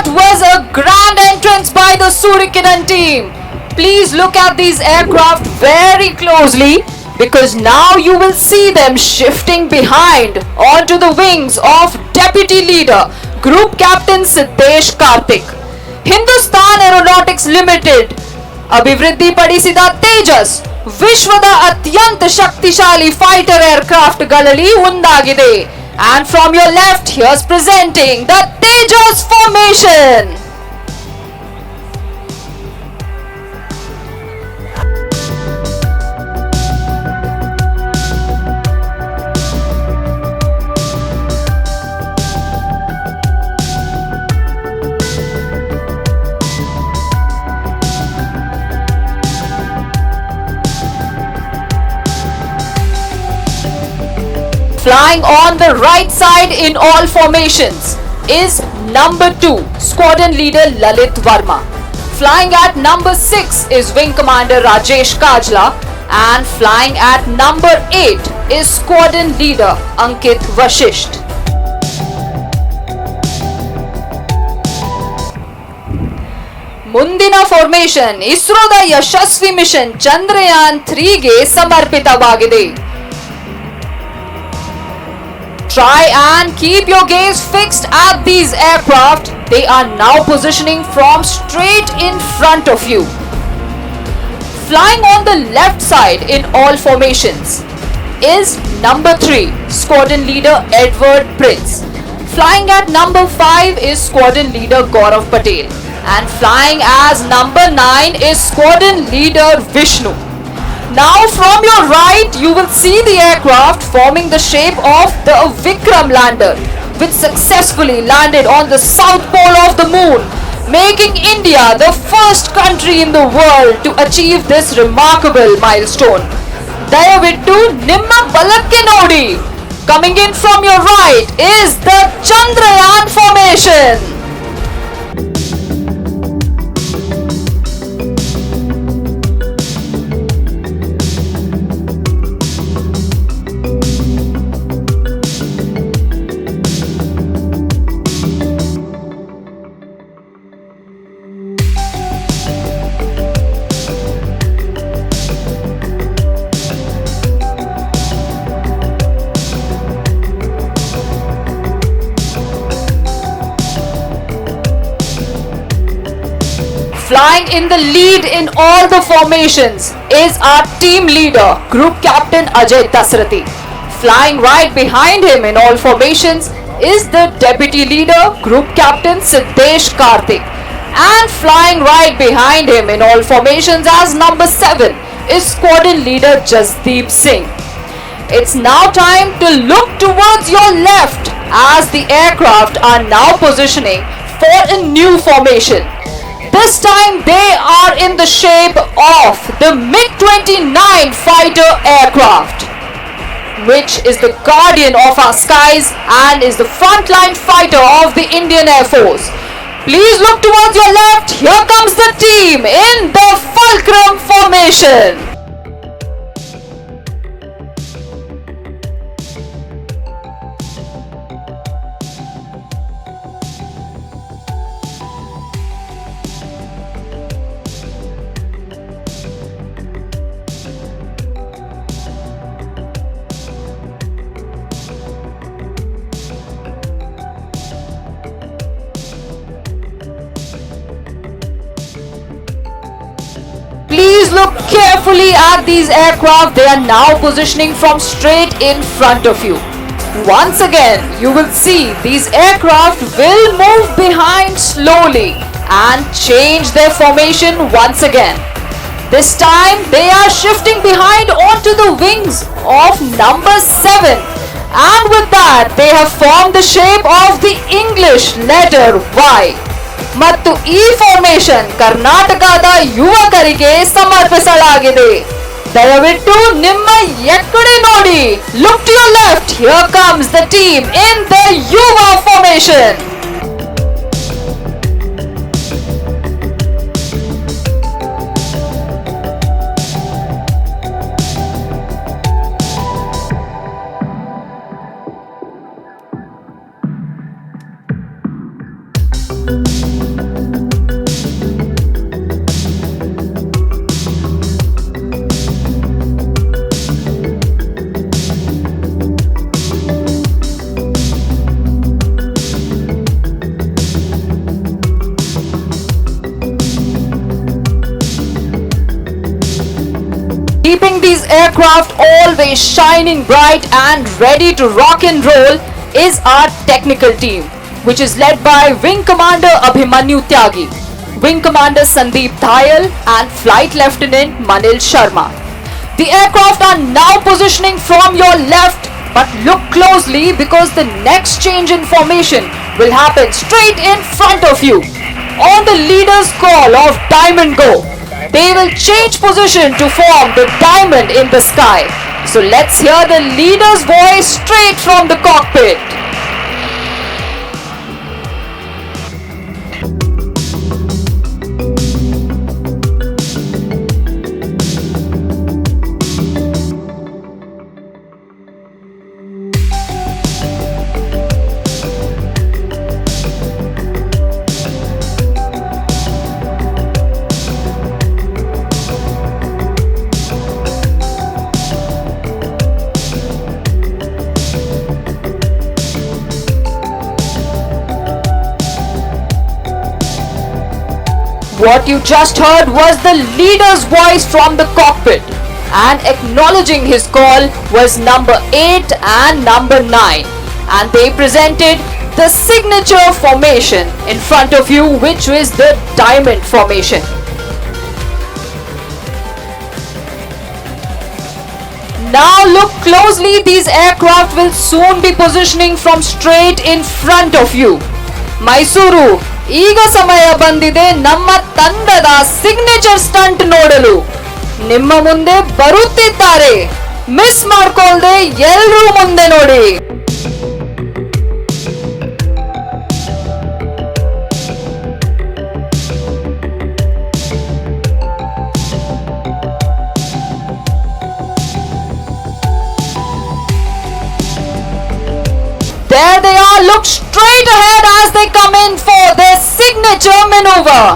That was a grand entrance by the Surikiran team. Please look at these aircraft very closely because now you will see them shifting behind onto the wings of Deputy Leader, Group Captain Siddesh Karthik. Hindustan Aeronautics Limited ಅಭಿವೃದ್ಧಿಪಡಿಸಿದ ತೇಜಸ್ ವಿಶ್ವದ ಅತ್ಯಂತ ಶಕ್ತಿಶಾಲಿ fighter ಏರ್ಕ್ರಾಫ್ಟ್ಗಳಲ್ಲಿ ಒಂದಾಗಿದೆ. And from your left, here's presenting the Tejas formation. Flying on the right side in all formations is number 2, Squadron Leader Lalit Verma. Flying at number 6 is Wing Commander Rajesh Kajla, and flying at number 8 is Squadron Leader Ankit Vashisht. ಮುಂದಿನ formation ಇಸ್ರೋದ ಯಶಸ್ವಿ mission Chandrayaan 3 ಗೆ ಸಮರ್ಪಿತವಾಗಿದೆ. Try and keep your gaze fixed at these aircraft. They are now positioning from straight in front of you. Flying on the left side in all formations is number 3, Squadron Leader Edward Prince. Flying at number 5 is Squadron Leader Gaurav Patel. And flying as number 9 is Squadron Leader Vishnu. Now from your right you will see the aircraft forming the shape of the Vikram lander, which successfully landed on the south pole of the moon, making India the first country in the world to achieve this remarkable milestone. Dayavittu nimma balakke nodi. Coming in from your right is the Chandrayaan formation. Flying in the lead in all the formations is our team leader, Group Captain Ajay Dasarathi. Flying right behind him in all formations is the Deputy Leader, Group Captain Siddesh Karthik. And flying right behind him in all formations as number 7 is Squadron Leader Jasdeep Singh. It's now time to look towards your left as the aircraft are now positioning for a new formation. This time they are in the shape of the MiG-29 fighter aircraft, which is the guardian of our skies and is the frontline fighter of the Indian Air Force. Please look towards your left. Here comes the team in the Fulcrum formation. Please look carefully at these aircraft. They are now positioning from straight in front of you. Once again, you will see these aircraft will move behind slowly and change their formation once again. This time they are shifting behind onto the wings of number 7. And with that, they have formed the shape of the English letter Y. ಮತ್ತು ಈ formation ಕರ್ನಾಟಕದ ಯುವಕರಿಗೆ ಸಮರ್ಪಿಸಲಾಗಿದೆ. ದಯವಿಟ್ಟು ನಿಮ್ಮ ಎಕ್ಕಡೆ ನೋಡಿ. Look to your left. Here comes the team in the Yuva formation. aircraft always shining bright and ready to rock and roll is our technical team, which is led by Wing Commander Abhimanyu Tyagi, Wing Commander Sandeep Dhayal and Flight Lieutenant Manil Sharma. The aircraft are now positioning from your left, but look closely because the next change in formation will happen straight in front of you. On the leader's call of Diamond Go, they will change position to form the diamond in the sky. So let's hear the leader's voice straight from the cockpit. What you just heard was the leader's voice from the cockpit, and acknowledging his call was number 8 and number 9, and they presented the signature formation in front of you, which is the diamond formation. Now look closely, these aircraft will soon be positioning from straight in front of you. Mysuru, ಈಗ ಸಮಯ ಬಂದಿದೆ ನಮ್ಮ ತಂಡದ signature stunt ನೋಡಲು. ನಿಮ್ಮ ಮುಂದೆ ಬರುತ್ತಿದ್ದಾರೆ, miss ಮಾಡ್ಕೊಳ್ದೆ ಎಲ್ಲರೂ ಮುಂದೆ ನೋಡಿ. There they are, look straight ahead as they come in for their signature maneuver.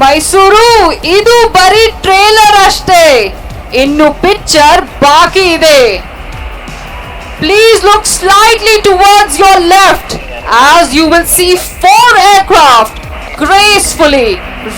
Mysuru, ಇದು ಬರೀ ಟ್ರೇಲರ್ ಅಷ್ಟೇ, ಇನ್ನು ಪಿಕ್ಚರ್ ಬಾಕಿ ಇದೆ. Please look slightly towards your left as you will see 4 aircraft gracefully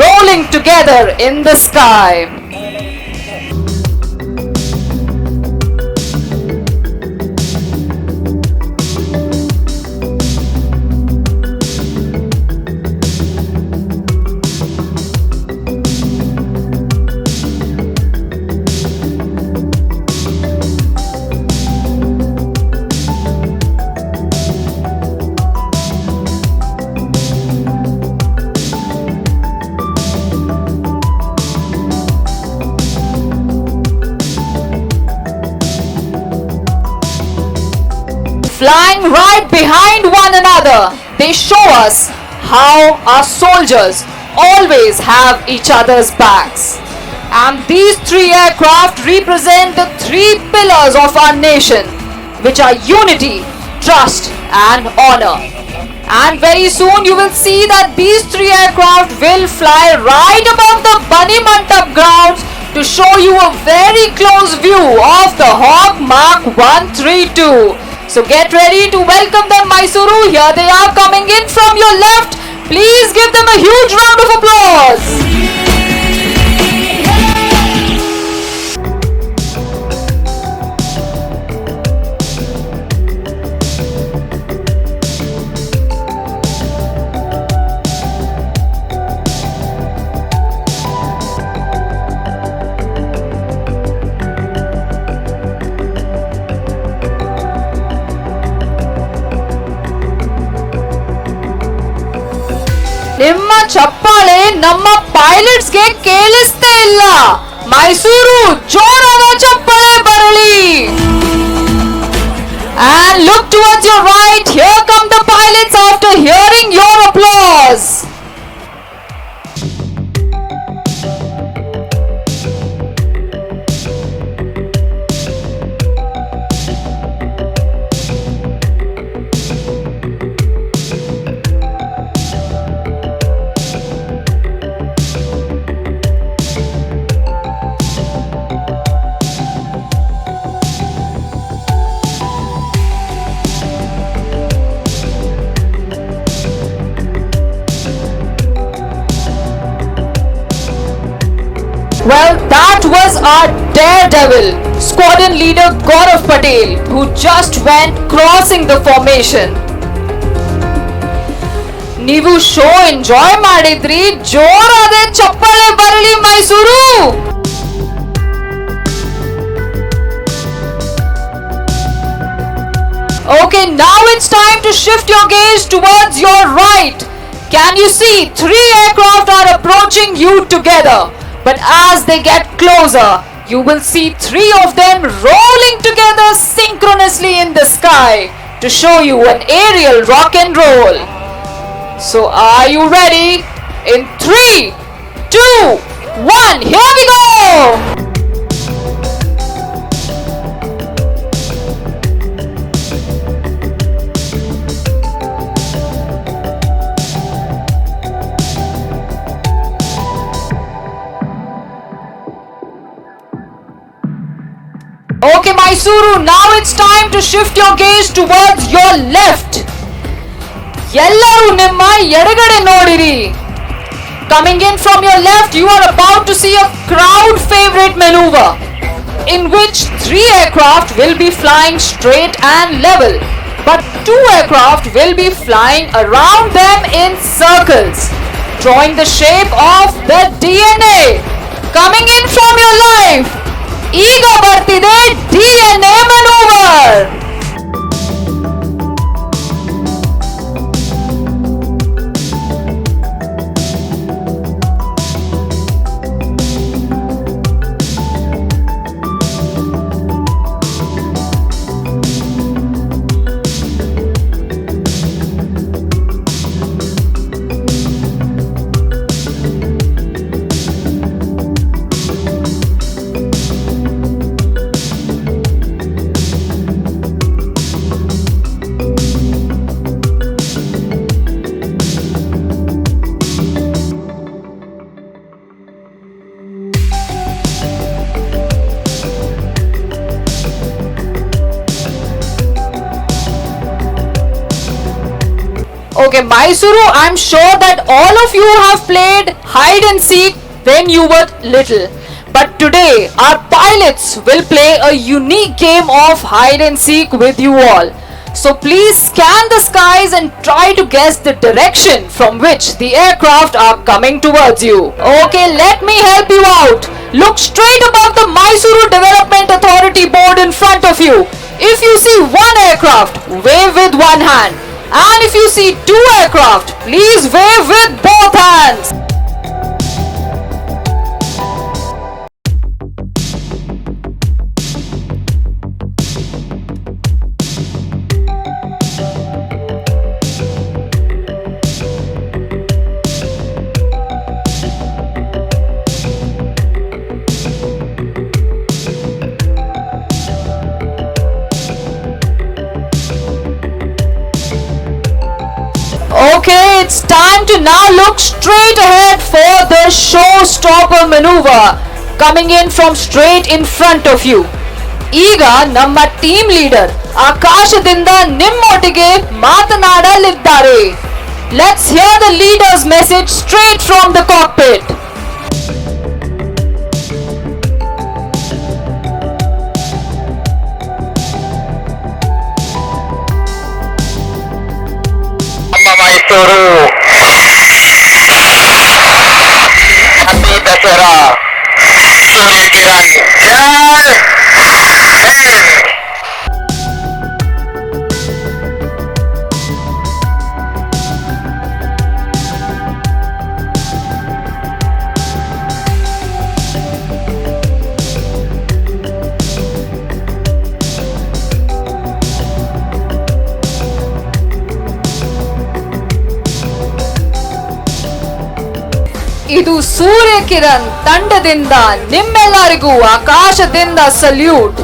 rolling together in the sky. Flying right behind one another, they show us how our soldiers always have each other's backs. And these 3 aircraft represent the 3 pillars of our nation, which are unity, trust and honor. And very soon you will see that these 3 aircraft will fly right above the Bani Mantap grounds to show you a very close view of the Hawk Mark 132. So get ready to welcome them, Mysuru. Here they are coming in from your left. Please give them a huge round of applause. ಚಪ್ಪಾಳೆ ನಮ್ಮ ಪೈಲಟ್ಸ್ಗೆ ಕೇಳಿಸ್ತೇ ಇಲ್ಲ. ಮೈಸೂರು ಜೋರಾದ ಚಪ್ಪಾಳೆ ಬರಲಿ. And look towards your right. Here come the pilots after hearing your applause. Well, that was our daredevil, squadron leader Gaurav Patel, who just went crossing the formation. ನೀವು show enjoy ಮಾಡಿದ್ರಿ, ಜೋರಾದ ಚಪ್ಪಾಳೆ ಬರಲಿ Mysuru. Okay, now it's time to shift your gaze towards your right. Can you see 3 aircraft are approaching you together? But as they get closer, you will see 3 of them rolling together synchronously in the sky to show you an aerial rock and roll. So are you ready? In 3, 2, 1, here we go! Okay, Mysuru, now it's time to shift your gaze towards your left. ಎಲ್ಲರೂ ನಿಮ್ಮ ಎಡಗಡೆ ನೋಡಿರಿ. Coming in from your left, you are about to see a crowd favorite maneuver in which 3 aircraft will be flying straight and level, but 2 aircraft will be flying around them in circles, drawing the shape of the DNA. Coming in from your left, ಈಗ ಬರ್ತಿದೆ DNA maneuver. Okay, Mysuru, I'm sure that all of you have played hide and seek when you were little. But today, our pilots will play a unique game of hide and seek with you all. So please scan the skies and try to guess the direction from which the aircraft are coming towards you. Okay, let me help you out. Look straight above the Mysuru Development Authority board in front of you. If you see 1 aircraft, wave with 1 hand. And if you see 2 aircraft, please wave with both hands. Okay, it's time to now look straight ahead for the showstopper maneuver coming in from straight in front of you. ಈಗ ನಮ್ಮ team leader ಆಕಾಶದಿಂದ ನಿಮ್ಮೊಟ್ಟಿಗೆ ಮಾತನಾಡಲಿದ್ದಾರೆ. Let's hear the leader's message straight from the cockpit. Mysuru happy Dasara Surya Kiran Jai Hind. ಇದು ಸೂರ್ಯ ಕಿರಣ್ ತಂಡದಿಂದ ನಿಮ್ಮೆಲ್ಲರಿಗೂ ಆಕಾಶದಿಂದ salute.